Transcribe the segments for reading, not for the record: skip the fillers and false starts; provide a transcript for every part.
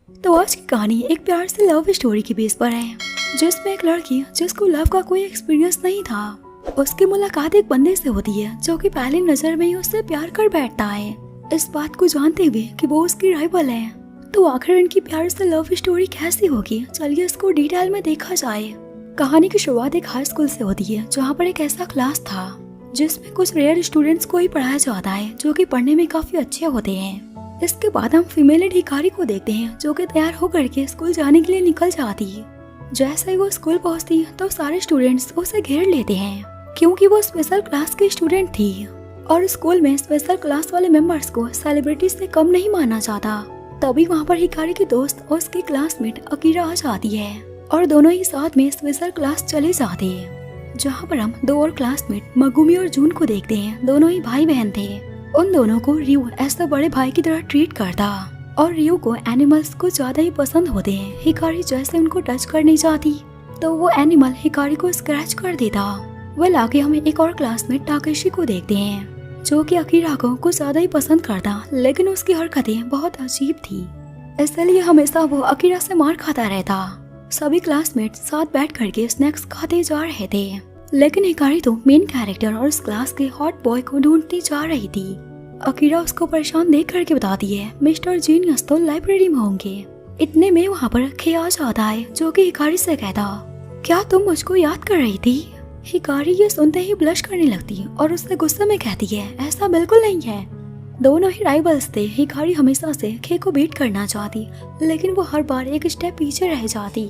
तो आज की कहानी एक प्यार से लव स्टोरी की बेस पर है, जिसमें एक लड़की जिसको लव का कोई एक्सपीरियंस नहीं था, उसकी मुलाकात एक बंदे से होती है जो कि पहली नजर में ही उससे प्यार कर बैठता है, इस बात को जानते हुए कि वो उसकी राइवल है। तो आखिर इनकी प्यार से लव स्टोरी कैसी होगी, चलिए इसको डिटेल में देखा जाए। कहानी की शुरुआत एक हाई स्कूल से होती है, जहाँ पर एक ऐसा क्लास था जिसमें कुछ रेयर स्टूडेंट्स को ही पढ़ाया जाता है जो कि पढ़ने में काफी अच्छे होते हैं। इसके बाद हम फीमेल हिकारी को देखते हैं जो कि तैयार होकर के स्कूल जाने के लिए निकल जाती है। जैसे ही वो स्कूल पहुंचती है तो सारे स्टूडेंट्स उसे घेर लेते हैं, क्योंकि वो स्पेशल क्लास की स्टूडेंट थी और स्कूल में स्पेशल क्लास वाले मेंबर्स को सेलिब्रिटी से कम नहीं माना जाता। तभी वहाँ पर हिकारी की दोस्त और उसकी क्लासमेट अकीरा आ जाती है और दोनों ही साथ में स्पेशल क्लास चले जाते हैं, जहाँ पर हम दो और क्लासमेट मगुमी और जून को देखते हैं। दोनों ही भाई बहन थे। उन दोनों को रियो ऐसे बड़े भाई की तरह ट्रीट करता और रियो को एनिमल्स को ज्यादा ही पसंद होते हैं। हिकारी जैसे उनको टच करनी चाहती तो वो एनिमल हिकारी को स्क्रैच कर देता। वह आगे हमें एक और क्लासमेट टाकेशी को देखते हैं जो कि अकीरा को कुछ ज्यादा ही पसंद करता, लेकिन उसकी हरकतें बहुत अजीब थी, इसलिए हमेशा वो अकीरा से मार खाता रहता। सभी क्लासमेट साथ बैठ करके स्नैक्स खाते जा रहे थे, लेकिन हिकारी तो मेन कैरेक्टर और उस क्लास के हॉट बॉय को ढूंढती जा रही थी। अकीरा उसको परेशान देख करके बताती है मिस्टर जीनियस तो लाइब्रेरी में होंगे। इतने में वहाँ पर खे आ जाता है जो कि हिकारी से कहता, क्या तुम मुझको याद कर रही थी? हिकारी ये सुनते ही ब्लश करने लगती और उससे गुस्से में कहती है, ऐसा बिल्कुल नहीं है। दोनों ही राइवल्स थे। हिकारी हमेशा से खे को बीट करना चाहती, लेकिन वो हर बार एक स्टेप पीछे रह जाती,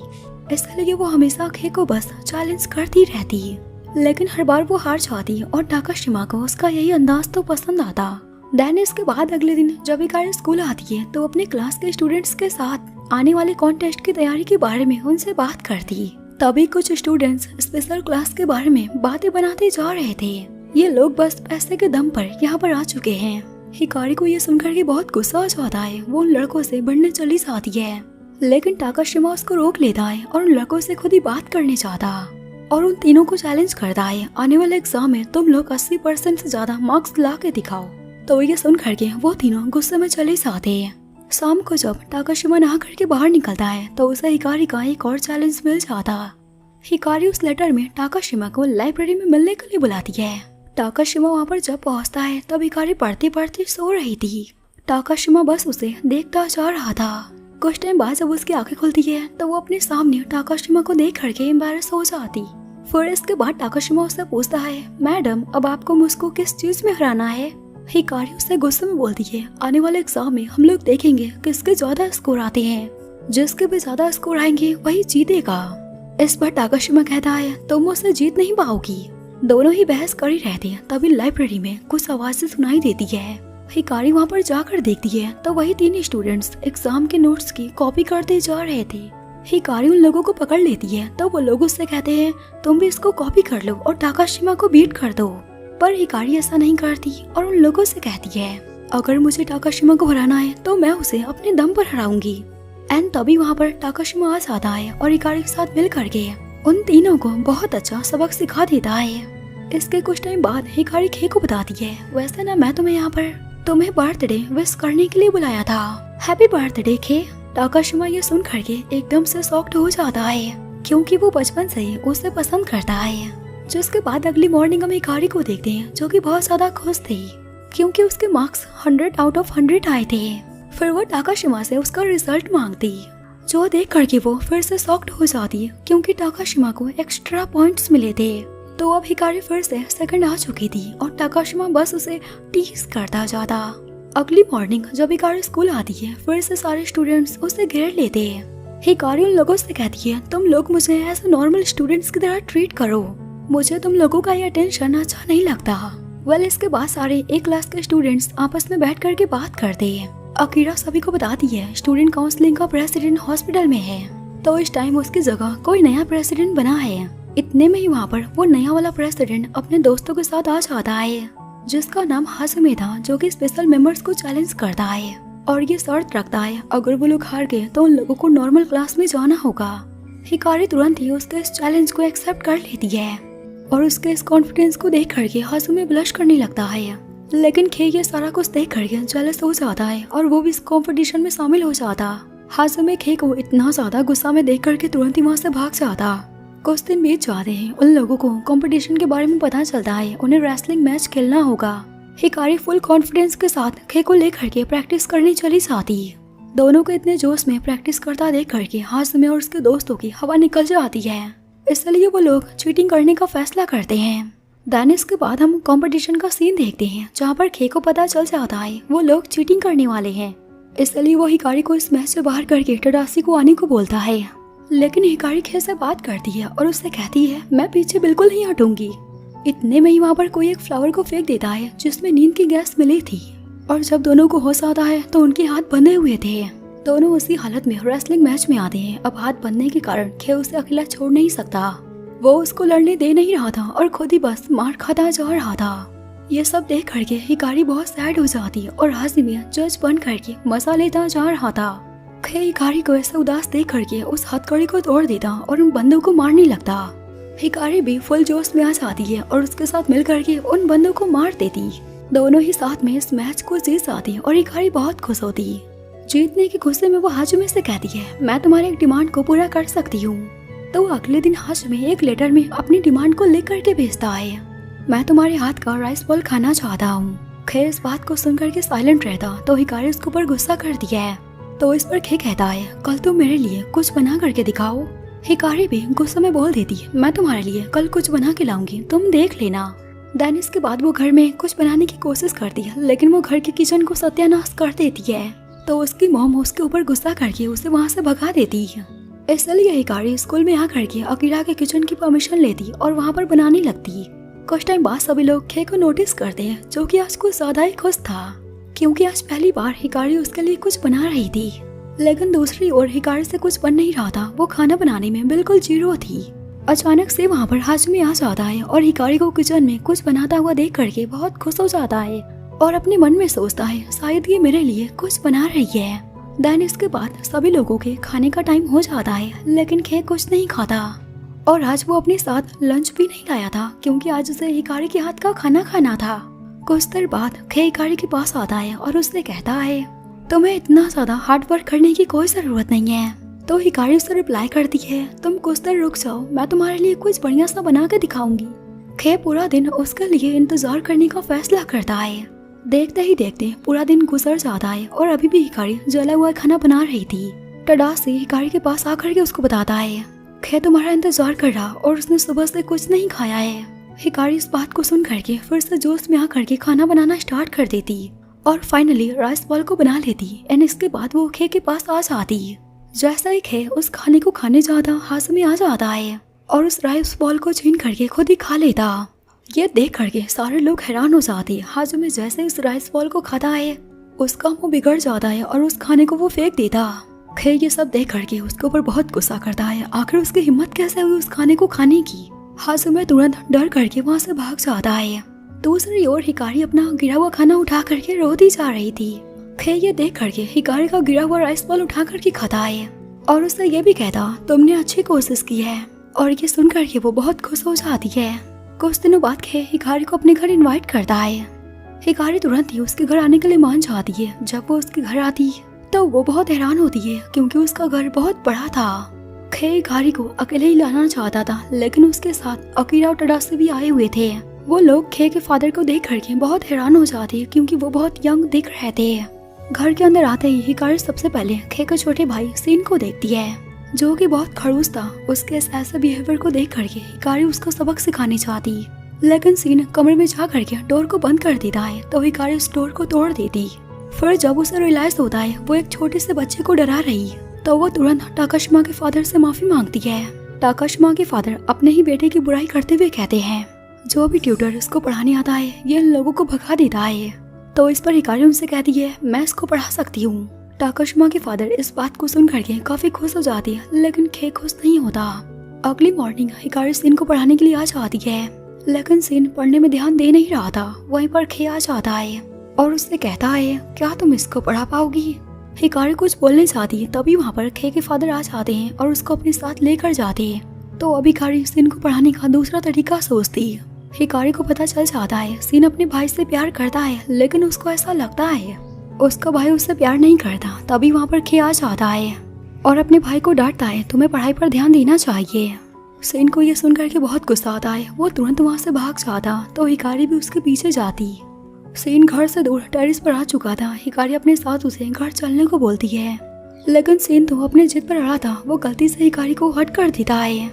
इसलिए वो हमेशा खे को बस चैलेंज करती रहती, लेकिन हर बार वो हार जाती और टाकाशिमा को उसका यही अंदाज तो पसंद आता। देन इसके बाद अगले दिन जब हिकारी स्कूल आती है तो अपने क्लास के स्टूडेंट्स के साथ आने वाले कॉन्टेस्ट की तैयारी के बारे में उनसे बात करती। तभी कुछ स्टूडेंट्स स्पेशल क्लास के बारे में बातें बनाते जा रहे थे। ये लोग बस पैसे के दम पर यहाँ पर आ चुके हैं। हिकारी को ये सुनकर के बहुत गुस्सा आ जाता है। वो उन लड़कों से बढ़ने चली जाती है, लेकिन टाकाशिमा उसको रोक लेता है और उन लड़कों से खुद ही बात करने चाहता और उन तीनों को चैलेंज करता है, आने वाले एग्जाम में तुम लोग 80% से ज्यादा मार्क्स ला के दिखाओ। तो ये सुन करके वो तीनों गुस्से में चले जाते हैं। शाम को जब टाकाशिमा नहा करके बाहर निकलता है तो उसे हिकारी का एक और चैलेंज मिल जाता। हिकारी उस लेटर में टाकाशिमा को लाइब्रेरी में मिलने के लिए बुलाती है। टाकाशिमा वहाँ पर जब पहुँचता है तब हिकारी पढ़ते पढ़ते सो रही थी। टाकाशिमा बस उसे देखता जा रहा था। कुछ टाइम बाद जब उसकी आंखें खुलती है तो वो अपने सामने टाकाशिमा को देख करके एम्बैरेस हो जाती। फिर इसके बाद टाकाशिमा उससे पूछता है, मैडम अब आपको मुझको किस चीज में हराना है? हिकारी उससे गुस्से में बोलती है, आने वाले एग्जाम में हम लोग देखेंगे किसके ज्यादा स्कोर आते हैं, जिसके भी ज्यादा स्कोर आएंगे वही जीतेगा। इस पर टाकाशिमा कहता है, तुम मुझसे जीत नहीं पाओगी। दोनों ही बहस कर ही रहते हैं। तभी लाइब्रेरी में कुछ आवाजें सुनाई देती है। हिकारी वहाँ पर जाकर देखती है तो वही तीन स्टूडेंट्स एग्जाम के नोट्स की कॉपी करते जा रहे थे। हिकारी उन लोगों को पकड़ लेती है तो वो लोग उससे कहते हैं, तुम भी इसको कॉपी कर लो और टाकाशिमा को बीट कर दो। पर हिकारी ऐसा नहीं करती और उन लोगों से कहती है, अगर मुझे टाकाशिमा को हराना है तो मैं उसे अपने दम पर हराऊंगी। एंड तभी वहाँ पर टाकाशिमा आ जाता है और हिकारी के साथ मिल करके उन तीनों को बहुत अच्छा सबक सिखा देता है। इसके कुछ टाइम बाद हिकारी खे को बताती है, वैसे ना मैं तुम्हें यहाँ पर तुम्हें बर्थडे विश करने के लिए बुलाया था, हैप्पी बर्थडे खे। टाकाशिमा ये सुन करके एकदम से शॉक्ड हो जाता है, क्योंकि वो बचपन से ही उसे पसंद करता है। जिसके बाद अगली मॉर्निंग हम हिकारी को देखते हैं जो कि बहुत ज्यादा खुश थी, क्योंकि उसके मार्क्स 100 आउट ऑफ 100 आए थे। फिर वो टाकाशिमा से उसका रिजल्ट मांगती, जो देख करके वो फिर से शॉक्ड हो जाती, क्योंकि टाकाशिमा को एक्स्ट्रा पॉइंट्स मिले थे। तो अब हिकारी फिर से सेकंड आ चुकी थी और टाकाशिमा बस उसे टीज करता जाता। अगली मॉर्निंग जब हिकारी स्कूल आती है फिर से सारे स्टूडेंट्स उसे घेर लेते हैं। हिकारी उन लोगों से कहती है, तुम लोग मुझे ऐसे नॉर्मल स्टूडेंट्स की तरह ट्रीट करो, मुझे तुम लोगों का ये अटेंशन अच्छा नहीं लगता। वेल इसके बाद सारे एक क्लास के स्टूडेंट्स आपस में बैठ करके बात करते हैं। अकीरा सभी को बताती है स्टूडेंट काउंसलिंग का प्रेसिडेंट हॉस्पिटल में है, तो इस टाइम उसकी जगह कोई नया प्रेसिडेंट बना है। इतने में ही वहाँ पर वो नया वाला प्रेसिडेंट अपने दोस्तों के साथ आ जाता है, जिसका नाम हासुमे था, जो कि स्पेशल मेंबर्स को चैलेंज करता है और ये शर्त रखता है अगर वो लोग हार गए तो उन लोगों को नॉर्मल क्लास में जाना होगा। हिकारी तुरंत ही उसके इस चैलेंज को एक्सेप्ट कर लेती है और उसके इस कॉन्फिडेंस को देख करके हासुमे ब्लश करने लगता है, लेकिन खे ये सारा कुछ देख करके जेलस हो जाता है और वो भी इस कॉम्पिटिशन में शामिल हो जाता। हाजुमे खे को इतना ज्यादा गुस्सा में देख करके तुरंत ही वहाँ से भाग जाता। कुछ दिन बीत जाते हैं, उन लोगों को कंपटीशन के बारे में पता चलता है, उन्हें रेसलिंग मैच खेलना होगा। हिकारी फुल कॉन्फिडेंस के साथ खे को लेकर के प्रैक्टिस करने चली जाती। दोनों को इतने जोश में प्रैक्टिस करता देख करके हाजुमे और उसके दोस्तों की हवा निकल जाती है, इसलिए वो लोग चीटिंग करने का फैसला करते हैं। देन इसके बाद हम कंपटीशन का सीन देखते हैं, जहाँ पर खे को पता चल जाता है वो लोग चीटिंग करने वाले हैं, इसलिए वो हिकारी को इस मैच से बाहर करके टडासी को आने को बोलता है। लेकिन हिकारी खे से बात करती है और उससे कहती है मैं पीछे बिल्कुल नहीं हटूंगी। इतने में ही वहाँ पर कोई एक फ्लावर को फेंक देता है जिसमें नींद की गैस मिली थी, और जब दोनों को होश आता है तो उनके हाथ बंधे हुए थे। दोनों उसी हालत में रेसलिंग मैच में आते हैं। अब हाथ बंधने के कारण खे उसे अकेला छोड़ नहीं सकता, वो उसको लड़ने दे नहीं रहा था और खुद ही बस मार खाता जा रहा था। ये सब देख करके हिकारी बहुत सैड हो जाती और हाजुमे जज बन करके मजा लेता जा रहा था। खे हिकारी को ऐसा उदास देख करके उस हथकड़ी को तोड़ देता और उन बंदों को मारने लगता। हिकारी भी फुल जोश में आ जाती है और उसके साथ मिल करके उन बंदों को मार देती। दोनों ही साथ में इस मैच को जीत जाती और हिकारी बहुत खुश होती। जीतने की खुशी में वो हाजुमे से कहती है मैं तुम्हारी एक डिमांड को पूरा कर सकती हूँ। तो अगले दिन हाजुमे एक लेटर में अपनी डिमांड को लेकर के भेजता है, मैं तुम्हारे हाथ का राइस बॉल खाना चाहता हूँ। खे इस बात को सुनकर के साइलेंट रहता तो हिकारी उसके ऊपर गुस्सा करती है। तो इस पर खे कहता है कल तुम मेरे लिए कुछ बना करके दिखाओ। हिकारी भी गुस्से में बोल देती है मैं तुम्हारे लिए कल कुछ बना के लाऊंगी, तुम देख लेना। देन इसके बाद वो घर में कुछ बनाने की कोशिश करती है, लेकिन वो घर के किचन को सत्यानाश कर देती है। तो उसकी मॉम उसके ऊपर गुस्सा करके उसे वहाँ से भगा देती है। इसलिए हिकारी स्कूल में आकर के अकीरा के किचन की परमिशन लेती और वहाँ पर बनाने लगती। कुछ टाइम बाद सभी लोग खे को नोटिस करते हैं, जो कि आज कुछ ज्यादा ही खुश था, क्योंकि आज पहली बार हिकारी उसके लिए कुछ बना रही थी। लेकिन दूसरी ओर हिकारी से कुछ बन नहीं रहा था, वो खाना बनाने में बिल्कुल जीरो थी। अचानक से वहाँ पर हाजुमे आ जाता है और हिकारी को किचन में कुछ बनाता हुआ देख करके बहुत खुश हो जाता है और अपने मन में सोचता है शायद ये मेरे लिए कुछ बना रही है। देन इसके बाद सभी लोगों के खाने का टाइम हो जाता है, लेकिन खे कुछ नहीं खाता और आज वो अपने साथ लंच भी नहीं लाया था, क्योंकि आज उसे हिकारी के हाथ का खाना खाना था। कुछ देर बाद खे हिकारी के पास आता है और उससे कहता है तुम्हें इतना ज्यादा हार्ड वर्क करने की कोई जरूरत नहीं है। तो हिकारी उसे रिप्लाई करती है तुम कुछ देर रुक जाओ, मैं तुम्हारे लिए कुछ बढ़िया सा बना के दिखाऊंगी। खे पूरा दिन उसके लिए इंतजार करने का फैसला करता है। देखते ही देखते पूरा दिन गुजर जाता है और अभी भी हिकारी जला हुआ खाना बना रही थी। टडासी हिकारी के पास आकर के उसको बताता है खे तुम्हारा इंतजार कर रहा और उसने सुबह से कुछ नहीं खाया है। हिकारी इस बात को सुन करके फिर से जोश में आकर के खाना बनाना स्टार्ट कर देती और फाइनली राइस बॉल को बना लेती। एंड इसके बाद वो खे के पास आ जाती। जैसा ही खे उस खाने को खाने जाता हाजुमे आ जाता है और उस राइस बॉल को छीन करके खुद ही खा लेता। ये देख करके सारे लोग हैरान हो जाते। हाजुमे जैसे उस राइस बॉल को खाता है उसका मुंह बिगड़ जाता है और उस खाने को वो फेंक देता। खे ये सब देख करके उसके ऊपर बहुत गुस्सा करता है, आखिर उसकी हिम्मत कैसे हुई उस खाने को खाने की। हाजुमे तुरंत डर करके वहाँ से भाग जाता है। दूसरी ओर हिकारी अपना गिरा हुआ खाना उठा करके रोती जा रही थी। खे ये देख करके हिकारी का गिरा हुआ राइस बॉल उठा करके खाता है और उससे ये भी कहता तुमने अच्छी कोशिश की है, और ये सुन करके वो बहुत खुश हो जाती है। कुछ दिनों बाद खे हिकारी को अपने घर इनवाइट करता है। हिकारी तुरंत ही उसके घर आने के लिए मान जाती है। जब वो उसके घर आती तो वो बहुत हैरान होती है, क्योंकि उसका घर बहुत बड़ा था। खे हिकारी को अकेले ही लाना चाहता था, लेकिन उसके साथ अकीरा और टडासी भी आए हुए थे। वो लोग खे के फादर को देख करके बहुत हैरान हो जाते हैं, क्योंकि वो बहुत यंग दिख रहे थे। घर के अंदर आते ही हिकारी सबसे पहले खे के छोटे भाई सीन को देखती है, जो कि बहुत खड़ूस था। उसके ऐसे बिहेवियर को देख करके हिकारी उसको सबक सिखानी चाहती, लेकिन सीन कमरे में जा करके डोर को बंद कर देता है। तो हिकारी उस डोर को तोड़ देती। फिर जब उसे रियलाइज होता है वो एक छोटे से बच्चे को डरा रही, तो वो तुरंत टाकाशिमा के फादर से माफी मांगती है। टाकाशिमा के फादर अपने ही बेटे की बुराई करते हुए कहते हैं जो भी ट्यूटर इसको पढ़ाने आता है ये इन लोगों को भगा देता है। तो इस पर हिकारी उनसे कहती है मैं इसको पढ़ा सकती हूँ। टाकाशिमा के फादर इस बात को सुन करके काफी खुश हो जाती है, लेकिन खे खुश नहीं होता। अगली मॉर्निंग हिकारी सीन को पढ़ाने के लिए आ जाती है, लेकिन सीन पढ़ने में ध्यान दे नहीं रहा था। वहीं पर खे आ जाता है और उससे कहता है क्या तुम इसको पढ़ा पाओगी। हिकारी कुछ बोलने चाहती है, तभी वहाँ पर खे के फादर आ जाते हैं और उसको अपने साथ लेकर जाते हैं। तो अब हिकारी सीन को पढ़ाने का दूसरा तरीका सोचती है। हिकारी को पता चल जाता है सीन अपने भाई से प्यार करता है, लेकिन उसको ऐसा लगता है उसका भाई उससे प्यार नहीं करता। तभी वहाँ पर खे आ जाता है और अपने भाई को डांटता है, तुम्हें पढ़ाई पर ध्यान देना चाहिए। सेन को ये सुनकर के बहुत गुस्सा आता है। वो तुरंत वहाँ से भाग जाता तो हिकारी भी उसके पीछे जाती। सेन घर से दूर टेरिस पर आ चुका था। हिकारी अपने साथ उसे घर चलने को बोलती है, लेकिन सेन तो अपने जिद पर अड़ा था। वो गलती से हिकारी को हट कर देता है।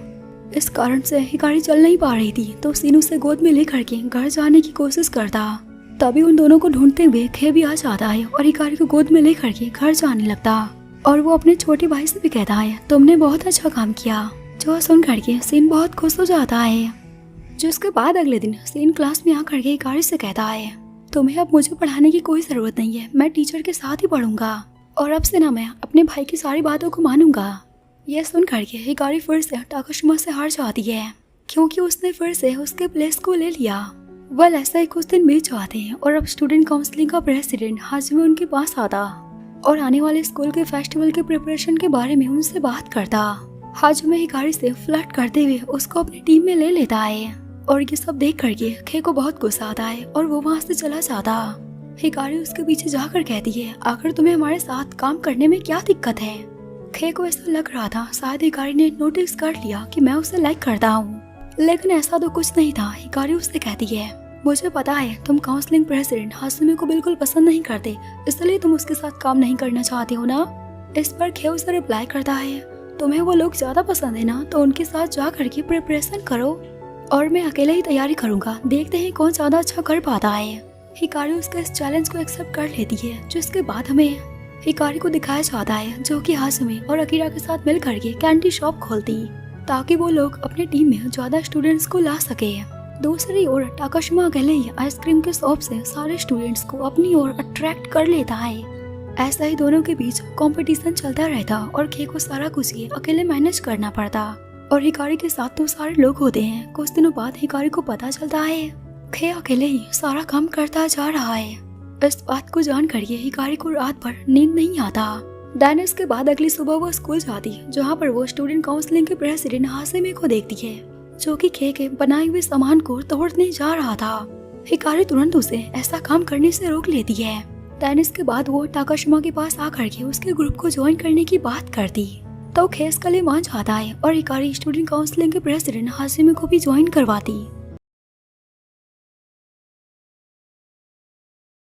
इस कारण से हिकारी चल नहीं पा रही थी तो सेन उसे गोद में लेकर के घर जाने की कोशिश करता। तभी उन दोनों को ढूंढते हुए खे भी आ जाता है और हिकारी को गोद में लेकर के घर जाने लगता। और वो अपने छोटे भाई से भी कहता है, तुमने बहुत अच्छा काम किया। जो सुन करके सेन बहुत खुश हो जाता है। जिसके बाद अगले दिन सेन क्लास में आकर के हिकारी से कहता है, तुम्हें अब मुझे पढ़ाने की कोई जरूरत नहीं है, मैं टीचर के साथ ही पढ़ूंगा और अब से ना मैं अपने भाई की सारी बातों को मानूंगा। यह सुन करके हिकारी फिर से टाकाशिमा से हार जाती है, क्योंकि उसने फिर से उसके प्लेस को ले लिया। वह ऐसा ही कुछ दिन बीत जाते हैं और अब स्टूडेंट काउंसिलिंग का प्रेसिडेंट हाजिमे उनके पास आता और आने वाले स्कूल के फेस्टिवल के प्रिपरेशन के बारे में उनसे बात करता। हाजिमे हिकारी से फ्लर्ट करते हुए उसको अपनी टीम में ले लेता है और ये सब देख करके खे को बहुत गुस्सा आता है और वो वहाँ से चला जाता। हिकारी उसके पीछे जाकर कहती है, आखिर तुम्हें हमारे साथ काम करने में क्या दिक्कत है। खे को ऐसा लग रहा था शायद हिकारी ने नोटिस कर लिया कि मैं उसे लाइक करता हूँ, लेकिन ऐसा तो कुछ नहीं था। हिकारी उससे कहती है, मुझे पता है तुम काउंसलिंग प्रेसिडेंट हाजिमे को बिल्कुल पसंद नहीं करते, इसलिए तुम उसके साथ काम नहीं करना चाहते हो ना। इस पर खे उसे रिप्लाई करता है, तुम्हें वो लोग ज्यादा पसंद है ना, तो उनके साथ जा करके प्रिपरेशन करो और मैं अकेले ही तैयारी करूंगा, देखते हैं कौन ज्यादा अच्छा कर पाता है। हिकारी उसके इस चैलेंज को एक्सेप्ट कर लेती है, जिसके बाद हमें हिकारी को दिखाया जाता है जो कि हाजिमे और अकीरा के साथ मिल करके कैंडी शॉप खोलती, ताकि वो लोग अपनी टीम में ज्यादा स्टूडेंट्स को ला सके। दूसरी ओर टाकाशिमा अकेले ही आइसक्रीम के शॉप से सारे स्टूडेंट्स को अपनी ओर अट्रैक्ट कर लेता है। ऐसा ही दोनों के बीच कंपटीशन चलता रहता और खे को सारा कुछ ही अकेले मैनेज करना पड़ता और हिकारी के साथ तो सारे लोग होते हैं। कुछ दिनों बाद हिकारी को पता चलता है खे अकेले ही सारा काम करता जा रहा है। इस बात को जान कर हिकारी को रात भर नींद नहीं आता। डायनेस के बाद अगली सुबह वो स्कूल जाती, जहाँ पर वो स्टूडेंट काउंसिलिंग के प्रेसिडेंट हाजिमे को देखती है, जो कि खे के बनाए हुए सामान को तोड़ने जा रहा था। हिकारी तुरंत उसे ऐसा काम करने से रोक लेती है। डायनेस के बाद वो टाकाशिमा के पास आकर के उसके ग्रुप को ज्वाइन करने की बात करती, तो खे इसके लिए मान जाता है और हिकारी स्टूडेंट काउंसिलिंग के प्रेसिडेंट हाजिमे को भी ज्वाइन करवाती।